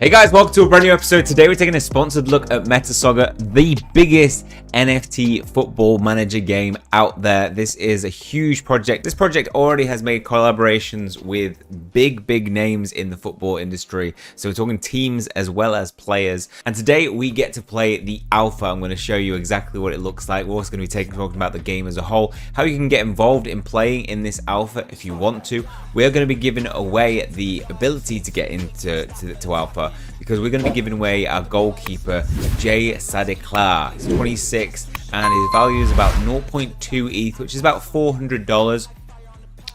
Hey guys, welcome to a brand new episode. Today we're taking a sponsored look at Metasoccer, the biggest NFT football manager game out there. This is a huge project. This project already has made collaborations with big names in the football industry. So we're talking teams as well as players. And today we get to play the alpha. I'm going to show you exactly what it looks like. We're also going to be talking about the game as a whole, how you can get involved in playing in this alpha if you want to. We're going to be giving away the ability to get into alpha, because we're going to be giving away our goalkeeper, Jay Sadiklar. He's 26 and his value is about 0.2 ETH, which is about $400.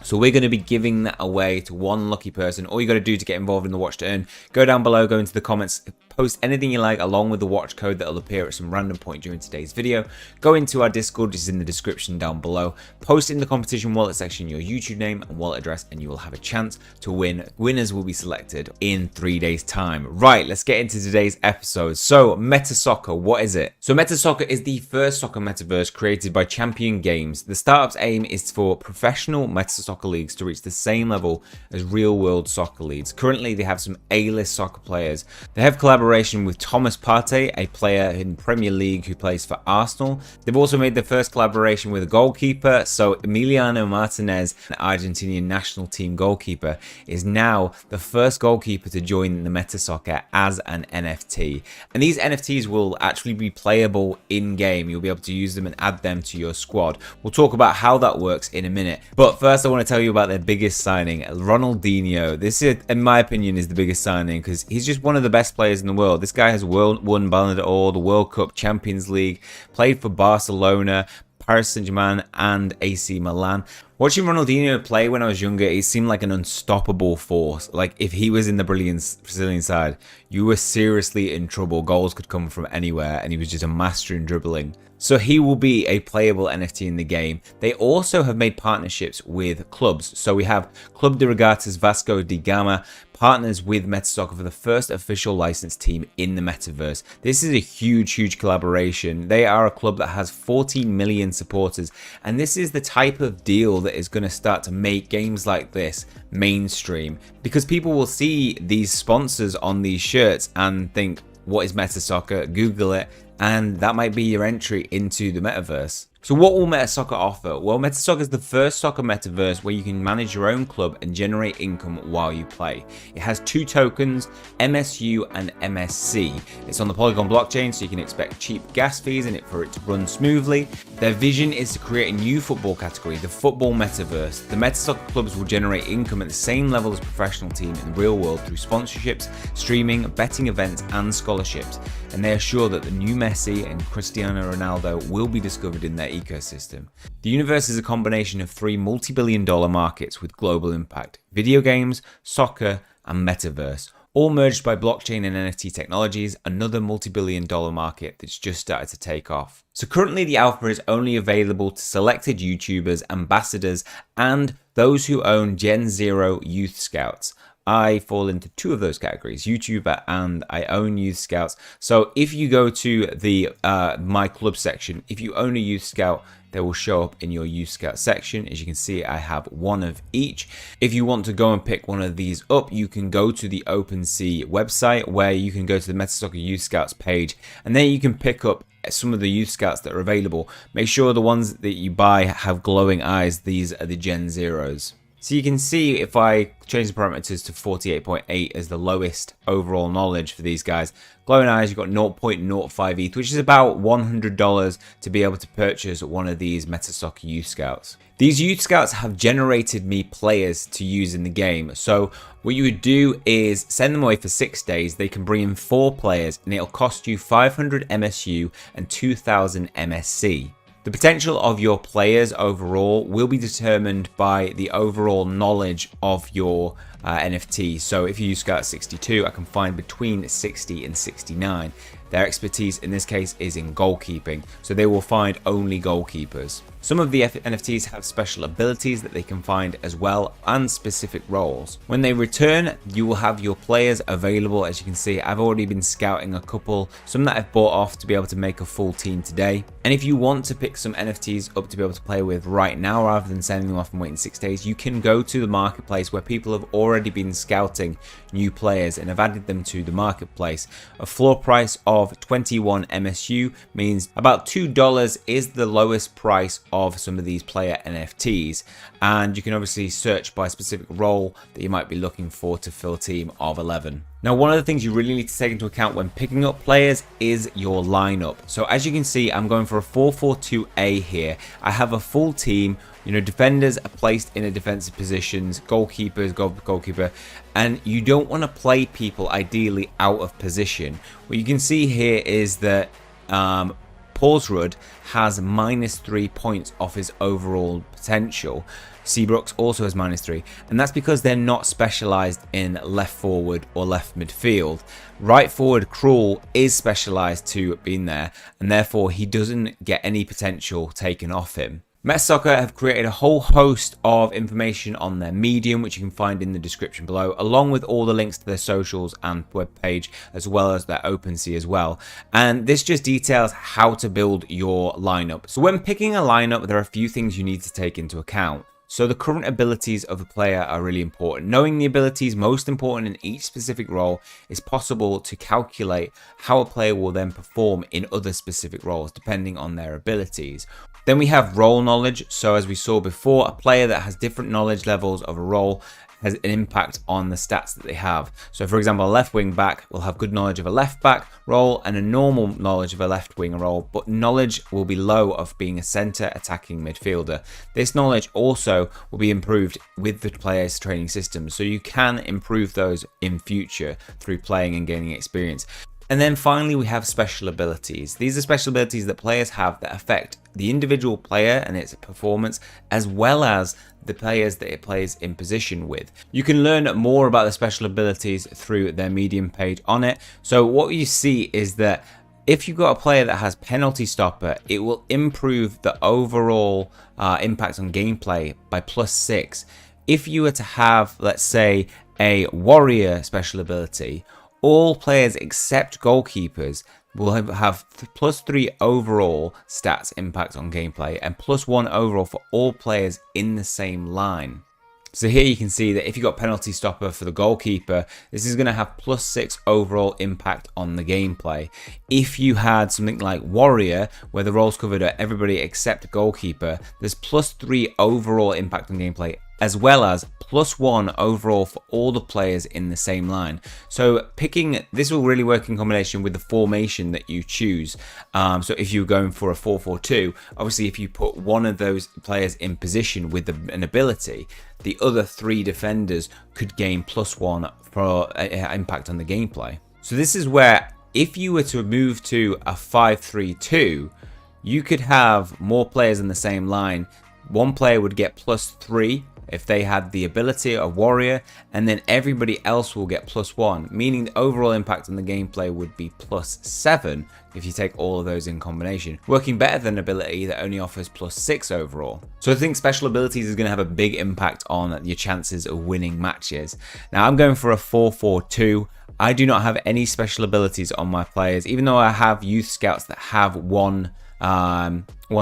So we're going to be giving that away to one lucky person. All you got to do to get involved in the watch to earn, go down below, go into the comments, post anything you like along with the watch code that will appear at some random point during today's video. Go into our Discord, which is in the description down below. Post in the competition wallet section your YouTube name and wallet address, and you will have a chance to win. Winners will be selected in 3 days time. Right, let's get into today's episode. So Metasoccer, what is it? So Metasoccer is the first soccer metaverse created by Champion Games. The startup's aim is for professional Metasoccer leagues to reach the same level as real-world soccer leagues. Currently, they have some A-list soccer players. They have collaboration with Thomas Partey, a player in Premier League who plays for Arsenal. They've also made their first collaboration with a goalkeeper. So Emiliano Martinez, the Argentinian national team goalkeeper, is now the first goalkeeper to join the Metasoccer as an NFT. And these NFTs will actually be playable in-game. You'll be able to use them and add them to your squad. We'll talk about how that works in a minute. But first, I want to tell you about their biggest signing, Ronaldinho. This, in my opinion, is the biggest signing because he's just one of the best players in the world. This guy has won Ballon d'Or, the World Cup, Champions League, played for Barcelona, Paris Saint-Germain and AC Milan. Watching Ronaldinho play when I was younger, he seemed like an unstoppable force. Like if he was in the Brazilian side, you were seriously in trouble. Goals could come from anywhere and he was just a master in dribbling. So he will be a playable NFT in the game. They also have made partnerships with clubs. So we have Club de Regatas Vasco da Gama partners with Metasoccer for the first official licensed team in the metaverse. This is a huge collaboration. They are a club that has 14 million supporters, and this is the type of deal that is going to start to make games like this mainstream, because people will see these sponsors on these shirts and think, what is Metasoccer? Google it, and that might be your entry into the metaverse. So what will Metasoccer offer? Well, Metasoccer is the first soccer metaverse where you can manage your own club and generate income while you play. It has two tokens, MSU and MSC. It's on the Polygon blockchain, so you can expect cheap gas fees in it for it to run smoothly. Their vision is to create a new football category, the football metaverse. The Metasoccer clubs will generate income at the same level as professional teams in the real world through sponsorships, streaming, betting events and scholarships. And they assure that the new Messi and Cristiano Ronaldo will be discovered in their ecosystem. The universe is a combination of three multi-billion-dollar markets with global impact: video games, soccer, and metaverse, all merged by blockchain and NFT technologies, another multi-billion-dollar market that's just started to take off. So currently the alpha is only available to selected YouTubers, ambassadors, and those who own Gen Zero Youth Scouts. I fall into two of those categories, YouTuber and I own Youth Scouts. So if you go to the My Club section, if you own a Youth Scout, they will show up in your Youth Scout section. As you can see, I have one of each. If you want to go and pick one of these up, you can go to the OpenSea website where you can go to the Metasoccer Youth Scouts page, and then you can pick up some of the Youth Scouts that are available. Make sure the ones that you buy have glowing eyes. These are the Gen Zeros. So you can see if I change the parameters to 48.8 as the lowest overall knowledge for these guys. Glowing eyes, you've got 0.05 ETH, which is about $100 to be able to purchase one of these Metasoccer Youth Scouts. These Youth Scouts have generated me players to use in the game. So what you would do is send them away for 6 days. They can bring in 4 players and it'll cost you 500 MSU and 2000 MSC. The potential of your players overall will be determined by the overall knowledge of your NFT. So if you use Scout 62, I can find between 60 and 69. Their expertise in this case is in goalkeeping, so they will find only goalkeepers. Some of the NFTs have special abilities that they can find as well, and specific roles. When they return, you will have your players available. As you can see, I've already been scouting a couple, some that I've bought off to be able to make a full team today. And if you want to pick some NFTs up to be able to play with right now, rather than sending them off and waiting 6 days, you can go to the marketplace where people have already been scouting new players and have added them to the marketplace. A floor price of 21 MSU means about $2 is the lowest price of some of these player NFTs, and you can obviously search by specific role that you might be looking for to fill a team of 11. Now, one of the things you really need to take into account when picking up players is your lineup. So as you can see, I'm going for a 4-4-2-A here. I have a full team. You know, defenders are placed in a defensive positions, goalkeepers, goalkeeper, and you don't want to play people ideally out of position. What you can see here is that Paulsrud has -3 points off his overall potential. Seabrooks also has -3, and that's because they're not specialized in left forward or left midfield. Right forward Krul is specialized to being there, and therefore he doesn't get any potential taken off him. Metasoccer have created a whole host of information on their Medium, which you can find in the description below, along with all the links to their socials and webpage, as well as their OpenSea as well. And this just details how to build your lineup. So when picking a lineup, there are a few things you need to take into account. So the current abilities of a player are really important. Knowing the abilities most important in each specific role is possible to calculate how a player will then perform in other specific roles depending on their abilities. Then we have role knowledge. So as we saw before, a player that has different knowledge levels of a role has an impact on the stats that they have. So for example, a left wing back will have good knowledge of a left back role and a normal knowledge of a left wing role, but knowledge will be low of being a center attacking midfielder. This knowledge also will be improved with the player's training system, so you can improve those in future through playing and gaining experience. And then finally, we have special abilities. These are special abilities that players have that affect the individual player and its performance, as well as the players that it plays in position with. You can learn more about the special abilities through their Medium page on it. So what you see is that if you've got a player that has penalty stopper, it will improve the overall impact on gameplay by +6. If you were to have, let's say, a warrior special ability, all players except goalkeepers will have +3 overall stats impact on gameplay and +1 overall for all players in the same line. So here you can see that if you got penalty stopper for the goalkeeper, this is going to have +6 overall impact on the gameplay. If you had something like warrior, where the roles covered are everybody except goalkeeper, there's +3 overall impact on gameplay, as well as +1 overall for all the players in the same line. So picking this will really work in combination with the formation that you choose. So if you're going for a 4-4-2, obviously if you put one of those players in position with an ability, the other 3 defenders could gain +1 for impact on the gameplay. So this is where if you were to move to a 5-3-2, you could have more players in the same line. One player would get +3 if they had the ability of warrior, and then everybody else will get +1, meaning the overall impact on the gameplay would be +7 if you take all of those in combination, working better than ability that only offers +6 overall. So I think special abilities is going to have a big impact on your chances of winning matches. Now I'm going for a 4-4-2. I do not have any special abilities on my players, even though I have youth scouts that have one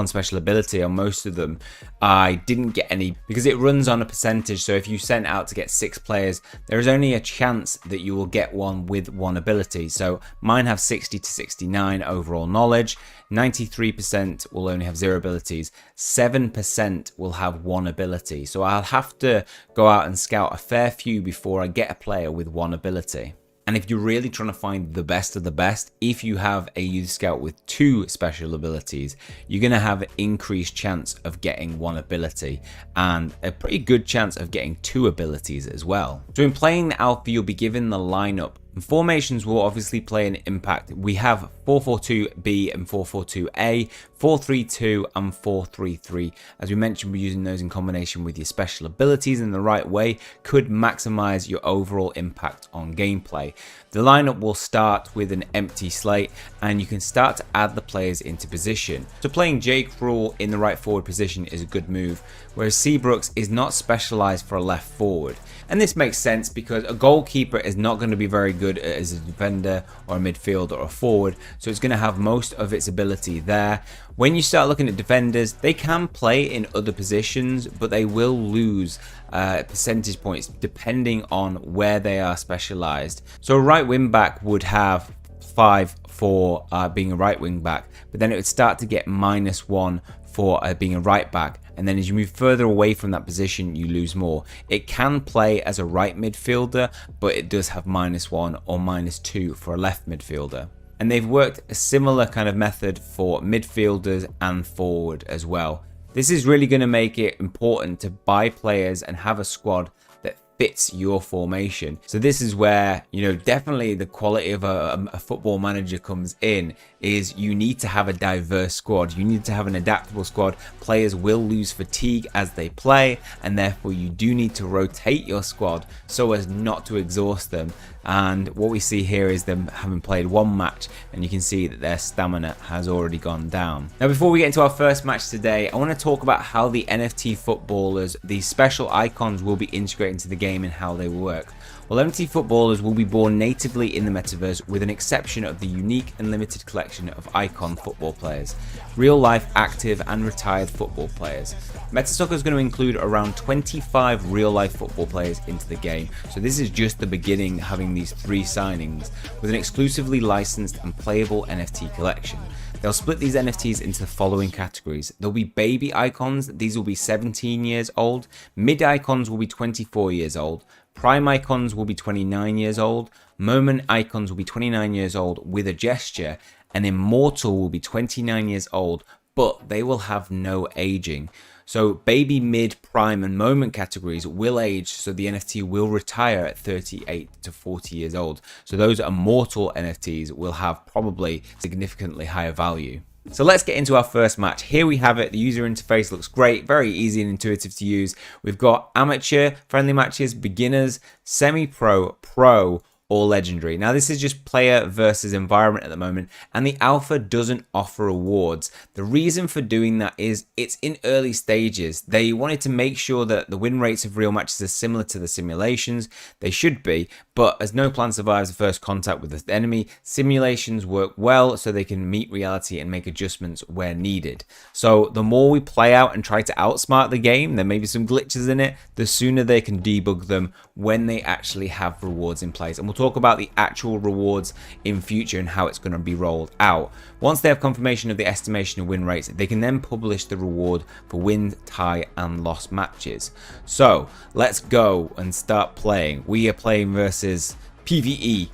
special ability on most of them. I didn't get any because it runs on a percentage. So if you sent out to get 6 players, there is only a chance that you will get one with one ability. So mine have 60 to 69 overall knowledge, 93% will only have 0 abilities, 7% will have 1 ability. So I'll have to go out and scout a fair few before I get a player with 1 ability. And if you're really trying to find the best of the best, if you have a youth scout with 2 special abilities, you're going to have an increased chance of getting 1 ability and a pretty good chance of getting 2 abilities as well. So in playing the alpha, you'll be given the lineup. Formations will obviously play an impact. We have 4-4-2-B and 4-4-2-A, 4-3-2 and 4-3-3. As we mentioned, we're using those in combination with your special abilities in the right way could maximize your overall impact on gameplay. The The lineup will start with an empty slate, and you can start to add the players into position. So playing J. Krul in the right forward position is a good move, whereas Seabrooks is not specialized for a left forward. And this makes sense because a goalkeeper is not going to be very good as a defender or a midfielder or a forward, so it's going to have most of its ability there. When you start looking at defenders, they can play in other positions, but they will lose percentage points depending on where they are specialized. So a right wing back would have 5 for being a right wing back, but then it would start to get -1 for being a right back. And then as you move further away from that position, you lose more. It can play as a right midfielder, but it does have -1 or -2 for a left midfielder. And they've worked a similar kind of method for midfielders and forward as well. This is really going to make it important to buy players and have a squad that fits your formation. So this is where, definitely the quality of a football manager comes in, is you need to have a diverse squad. You need to have an adaptable squad. Players will lose fatigue as they play, and therefore you do need to rotate your squad so as not to exhaust them. And what we see here is them having played one match, and you can see that their stamina has already gone down. Now, before we get into our first match today, I want to talk about how the NFT footballers, these special icons, will be integrated into the game and how they work. Well, NFT footballers will be born natively in the metaverse, with an exception of the unique and limited collection of icon football players, real-life active and retired football players. Metasoccer is going to include around 25 real-life football players into the game, so this is just the beginning, having these 3 signings, with an exclusively licensed and playable NFT collection. They'll split these NFTs into the following categories. There'll be baby icons, these will be 17 years old, mid icons will be 24 years old, prime icons will be 29 years old, moment icons will be 29 years old with a gesture, and immortal will be 29 years old, but they will have no aging. So baby, mid, prime and moment categories will age, so the NFT will retire at 38 to 40 years old. So those immortal NFTs will have probably significantly higher value. So let's get into our first match. Here we have it. The user interface looks great, very easy and intuitive to use. We've got amateur friendly matches, beginners, semi-pro, pro, or legendary. Now this is just player versus environment at the moment, and the alpha doesn't offer rewards. The reason for doing that is it's in early stages. They wanted to make sure that the win rates of real matches are similar to the simulations. They should be, but as no plan survives the first contact with the enemy, simulations work well so they can meet reality and make adjustments where needed. So the more we play out and try to outsmart the game, there may be some glitches in it, the sooner they can debug them when they actually have rewards in place. And we'll talk about the actual rewards in future and how it's going to be rolled out. Once they have confirmation of the estimation of win rates, they can then publish the reward for win, tie and loss matches. So let's go and start playing. We are playing versus PvE,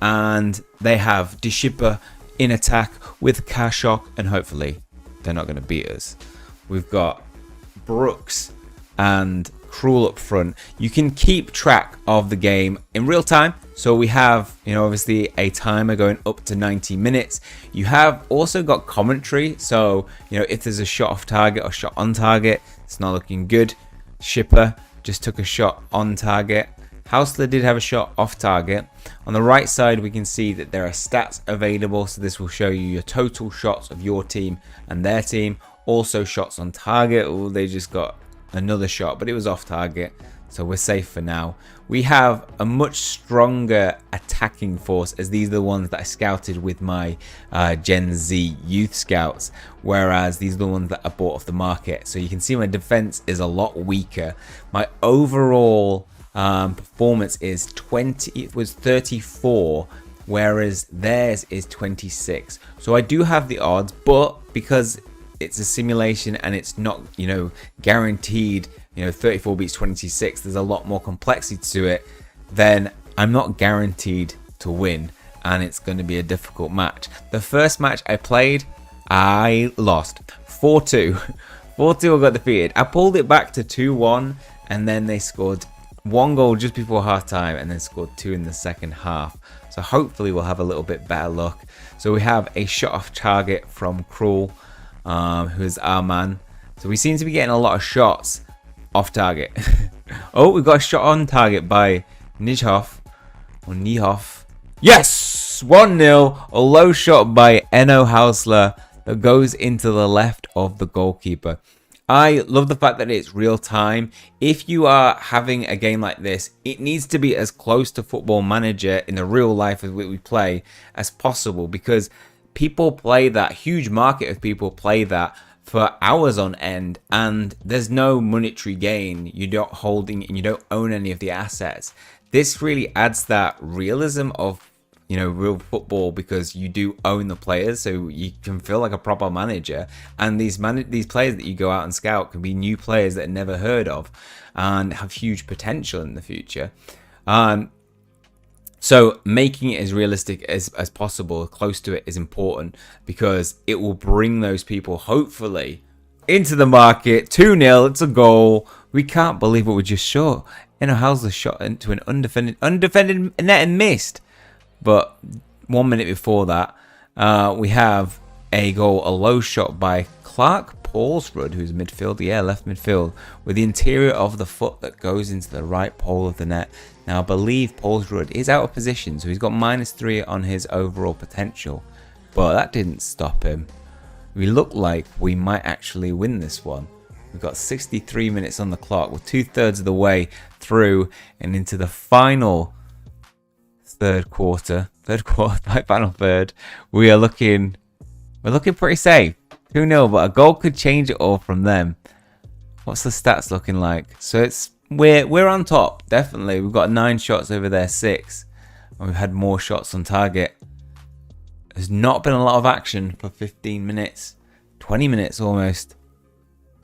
and they have Deshipper in attack with Kashok, and hopefully they're not going to beat us. We've got Brooks and Krul up front. You can keep track of the game in real time. So we have, obviously a timer going up to 90 minutes. You have also got commentary. So, if there's a shot off target or shot on target, it's not looking good. Shipper just took a shot on target. Hausler did have a shot off target. On the right side, we can see that there are stats available. So this will show you your total shots of your team and their team. Also shots on target. Oh, they just got another shot, but it was off target, so we're safe for now. We have a much stronger attacking force, as these are the ones that I scouted with my Gen Z youth scouts, whereas these are the ones that I bought off the market. So you can see my defense is a lot weaker. My overall performance is 34, whereas theirs is 26. So I do have the odds, but because it's a simulation and it's not, guaranteed, 34 beats 26, there's a lot more complexity to it, then I'm not guaranteed to win, and it's going to be a difficult match. The first match I played, I lost 4-2. 4-2, I got defeated. I pulled it back to 2-1, and then they scored 1 goal just before half time and then scored 2 in the second half. So hopefully we'll have a little bit better luck. So we have a shot off target from Krul, who is our man. So we seem to be getting a lot of shots off target. Oh, we got a shot on target by Nijhoff, or Niehoff. Yes! 1-0. A low shot by Enno Hausler that goes into the left of the goalkeeper. I love the fact that it's real time. If you are having a game like this, it needs to be as close to Football Manager in the real life as we play as possible, because people play that, huge market of people play that for hours on end, and there's no monetary gain. You're not holding and you don't own any of the assets. This really adds that realism of, you know, real football, because you do own the players, so you can feel like a proper manager. And these players that you go out and scout can be new players that are never heard of and have huge potential in the future. So making it as realistic as possible, close to it, is important, because it will bring those people hopefully into the market. 2-0, it's a goal. We can't believe what we just shot. Enno Hausler shot into an undefended net and missed. But 1 minute before that, we have a goal, a low shot by Clark Paulsrud, who's midfield, left midfield, with the interior of the foot that goes into the right pole of the net. Now, I believe Paulsrud is out of position, so he's got -3 on his overall potential, but that didn't stop him. We look like we might actually win this one. We've got 63 minutes on the clock. We're 2/3 of the way through and into the final third quarter, final third. We're looking pretty safe. 2-0, but a goal could change it all from them. What's the stats looking like? So we're on top, definitely. We've got 9 shots over there, 6, and we've had more shots on target. There's not been a lot of action for 15 minutes, 20 minutes almost,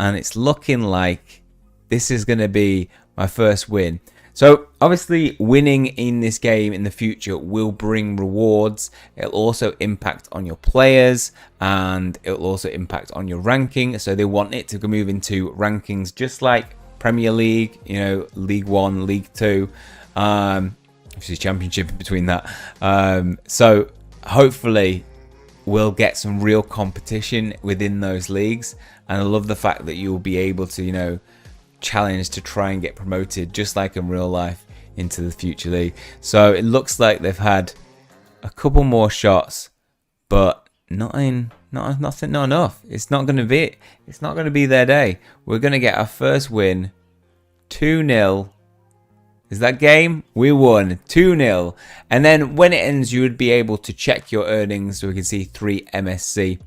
and it's looking like this is going to be my first win. So obviously winning in this game in the future will bring rewards. It'll also impact on your players, and it'll also impact on your ranking. So they want it to move into rankings just like Premier League, you know, League 1, League 2, obviously Championship in between that. So hopefully we'll get some real competition within those leagues. And I love the fact that you'll be able to, you know, challenge to try and get promoted just like in real life into the future league. So it looks like they've had a couple more shots, but not enough. It's not going to be their day. We're going to get our first win. 2-0. Is that game? We won 2-0. And then when it ends, you would be able to check your earnings. So we can see 3 MSC.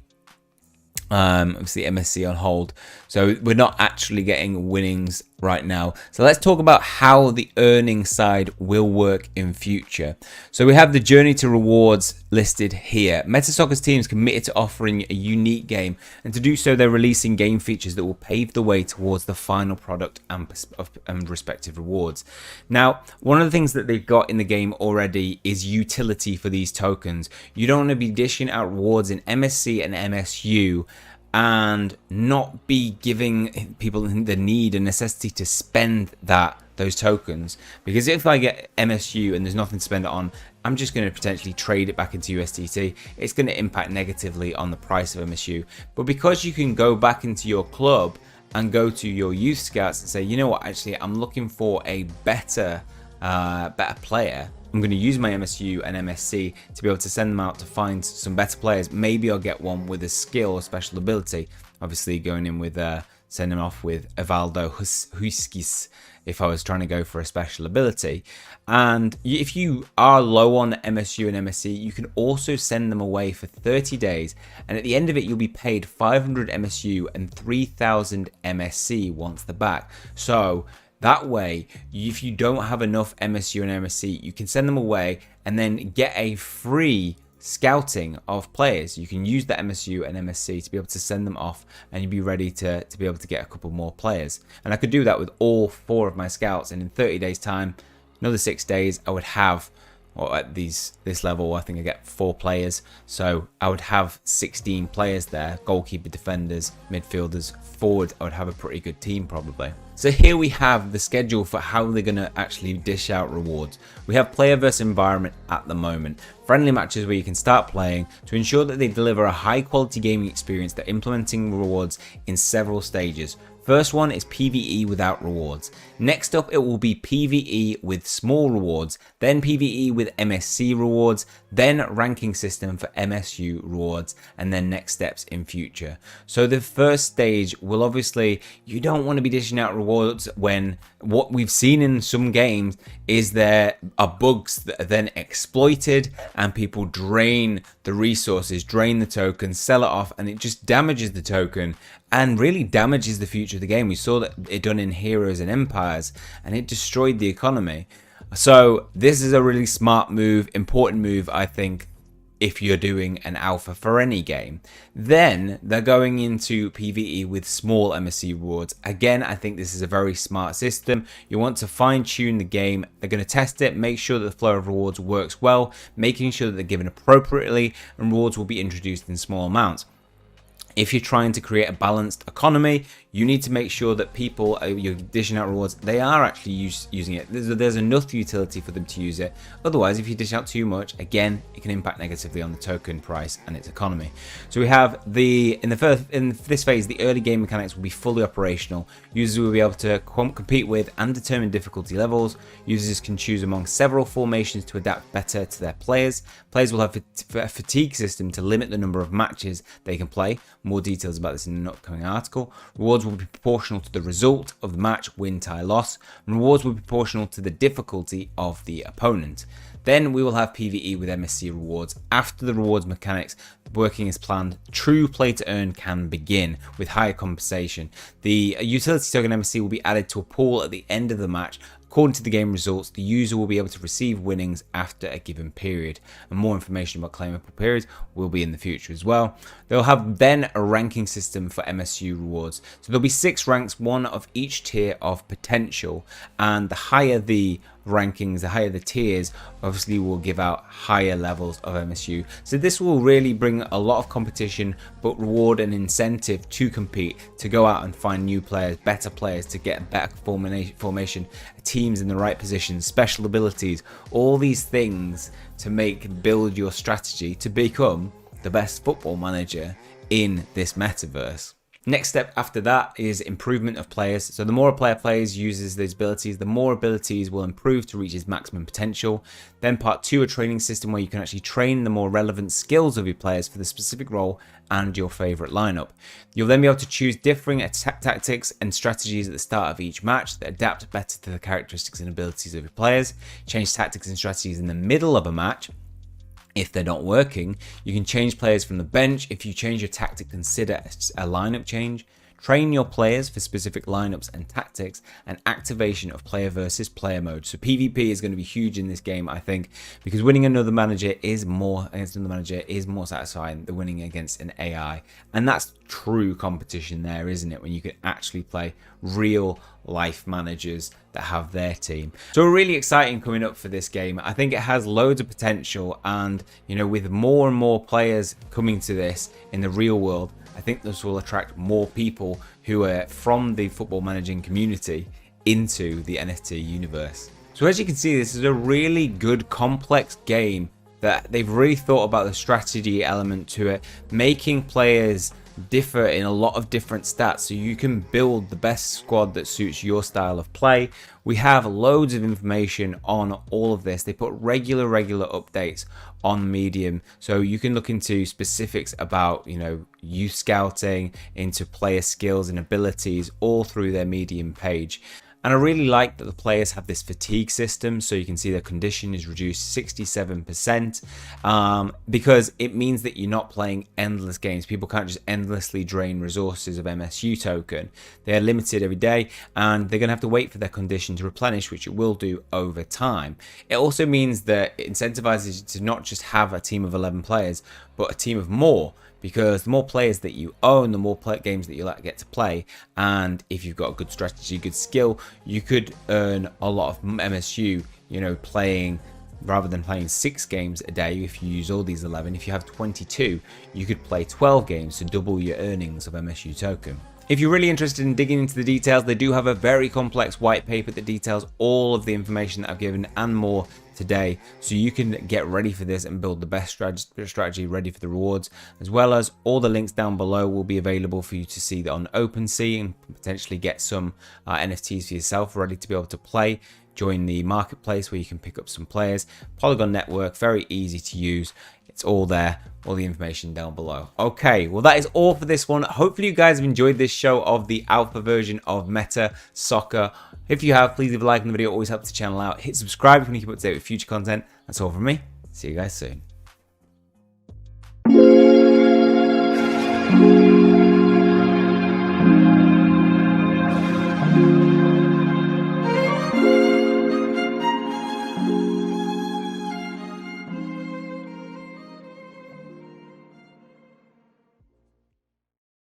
Obviously MSC on hold, so we're not actually getting winnings right now. So let's talk about how the earning side will work in future. So we have the journey to rewards listed here. Metasoccer's team is committed to offering a unique game, and to do so they're releasing game features that will pave the way towards the final product and respective rewards. Now, one of the things that they've got in the game already is utility for these tokens. You don't want to be dishing out rewards in MSC and MSU and not be giving people the need and necessity to spend those tokens, because if I get MSU and there's nothing to spend it on, I'm just going to potentially trade it back into USDT. It's going to impact negatively on the price of MSU. But because you can go back into your club and go to your youth scouts and say, you know what, actually I'm looking for a better player, I'm going to use my MSU and MSC to be able to send them out to find some better players. Maybe I'll get one with a skill or special ability. Obviously going in with sending off with Evaldo Huskis if I was trying to go for a special ability. And if you are low on MSU and MSC, you can also send them away for 30 days. And at the end of it, you'll be paid 500 MSU and 3000 MSC once they're back. So that way, if you don't have enough MSU and MSC, you can send them away and then get a free scouting of players. You can use the MSU and MSC to be able to send them off, and you'll be ready to be able to get a couple more players. And I could do that with all 4 of my scouts, and in 30 days time, another 6 days, I would have, or at this level, I think I get 4 players. So I would have 16 players there, goalkeeper, defenders, midfielders, forward. I would have a pretty good team probably. So here we have the schedule for how they're going to actually dish out rewards. We have player versus environment at the moment. Friendly matches where you can start playing. To ensure that they deliver a high quality gaming experience, they're implementing rewards in several stages. First one is PvE without rewards. Next up, it will be PvE with small rewards, then PvE with MSC rewards, then ranking system for MSU rewards, and then next steps in future. So the first stage will obviously, you don't want to be dishing out rewards when what we've seen in some games is there are bugs that are then exploited and people drain the resources, drain the token, sell it off, and it just damages the token and really damages the future of the game. We saw that it done in Heroes and Empires, and it destroyed the economy. So this is a really smart move, important move, I think, if you're doing an alpha for any game. Then they're going into PvE with small MSC rewards. Again, I think this is a very smart system. You want to fine tune the game. They're going to test it, make sure that the flow of rewards works well, making sure that they're given appropriately, and rewards will be introduced in small amounts. If you're trying to create a balanced economy, you need to make sure that people, you're dishing out rewards, they are actually using it. There's enough utility for them to use it. Otherwise, if you dish out too much, again, it can impact negatively on the token price and its economy. So we have in this phase, the early game mechanics will be fully operational. Users will be able to compete with and determine difficulty levels. Users can choose among several formations to adapt better to their players. Players will have a fatigue system to limit the number of matches they can play. More details about this in an upcoming article. Rewards will be proportional to the result of the match, win, tie, loss. And rewards will be proportional to the difficulty of the opponent. Then we will have PvE with MSC rewards. After the rewards mechanics working as planned, true play to earn can begin with higher compensation. The utility token MSC will be added to a pool at the end of the match. According to the game results, the user will be able to receive winnings after a given period, and more information about claimable periods will be in the future as well. They'll have then a ranking system for MSU rewards. So there'll be 6 ranks, one of each tier of potential, and the higher the rankings, the higher the tiers, obviously will give out higher levels of MSU. So this will really bring a lot of competition, but reward an incentive to compete, to go out and find new players, better players, to get a better formation, teams in the right positions, special abilities, all these things to build your strategy to become the best football manager in this metaverse. Next step after that is improvement of players. So the more a player plays, uses these abilities, the more abilities will improve to reach his maximum potential. Then part 2, a training system where you can actually train the more relevant skills of your players for the specific role and your favorite lineup. You'll then be able to choose differing tactics and strategies at the start of each match that adapt better to the characteristics and abilities of your players. Change tactics and strategies in the middle of a match. If they're not working, you can change players from the bench. If you change your tactic, consider a lineup change. Train your players for specific lineups and tactics, and activation of player versus player mode. So PvP is going to be huge in this game, I think, because winning another manager is more satisfying than winning against an AI. And that's true competition there, isn't it? When you can actually play real life managers that have their team. So really exciting coming up for this game. I think it has loads of potential, and with more and more players coming to this in the real world, I think this will attract more people who are from the football managing community into the NFT universe. So as you can see, this is a really good complex game that they've really thought about the strategy element to it, making players differ in a lot of different stats so you can build the best squad that suits your style of play. We have loads of information on all of this. They put regular updates on Medium, so you can look into specifics about youth scouting, into player skills and abilities, all through their Medium page. And I really like that the players have this fatigue system, so you can see their condition is reduced 67%, because it means that you're not playing endless games. People can't just endlessly drain resources of MSU token. They're limited every day, and they're going to have to wait for their condition to replenish, which it will do over time. It also means that it incentivizes you to not just have a team of 11 players, but a team of more, because the more players that you own, the more games that you get to play. And if you've got a good strategy, good skill, you could earn a lot of MSU, playing, rather than playing 6 games a day. If you use all these 11, if you have 22, you could play 12 games to double your earnings of MSU token. If you're really interested in digging into the details, they do have a very complex white paper that details all of the information that I've given and more today so you can get ready for this and build the best strategy ready for the rewards, as well as all the links down below will be available for you to see on OpenSea and potentially get some NFTs for yourself ready to be able to play. Join the marketplace where you can pick up some players. Polygon network, very easy to use. It's all there, all the information down below. Okay, well that is all for this one. Hopefully you guys have enjoyed this show of the alpha version of Metasoccer. If you have, please leave a like on the video. It always helps the channel out. Hit subscribe if you want to keep up to date with future content. That's all from me. See you guys soon.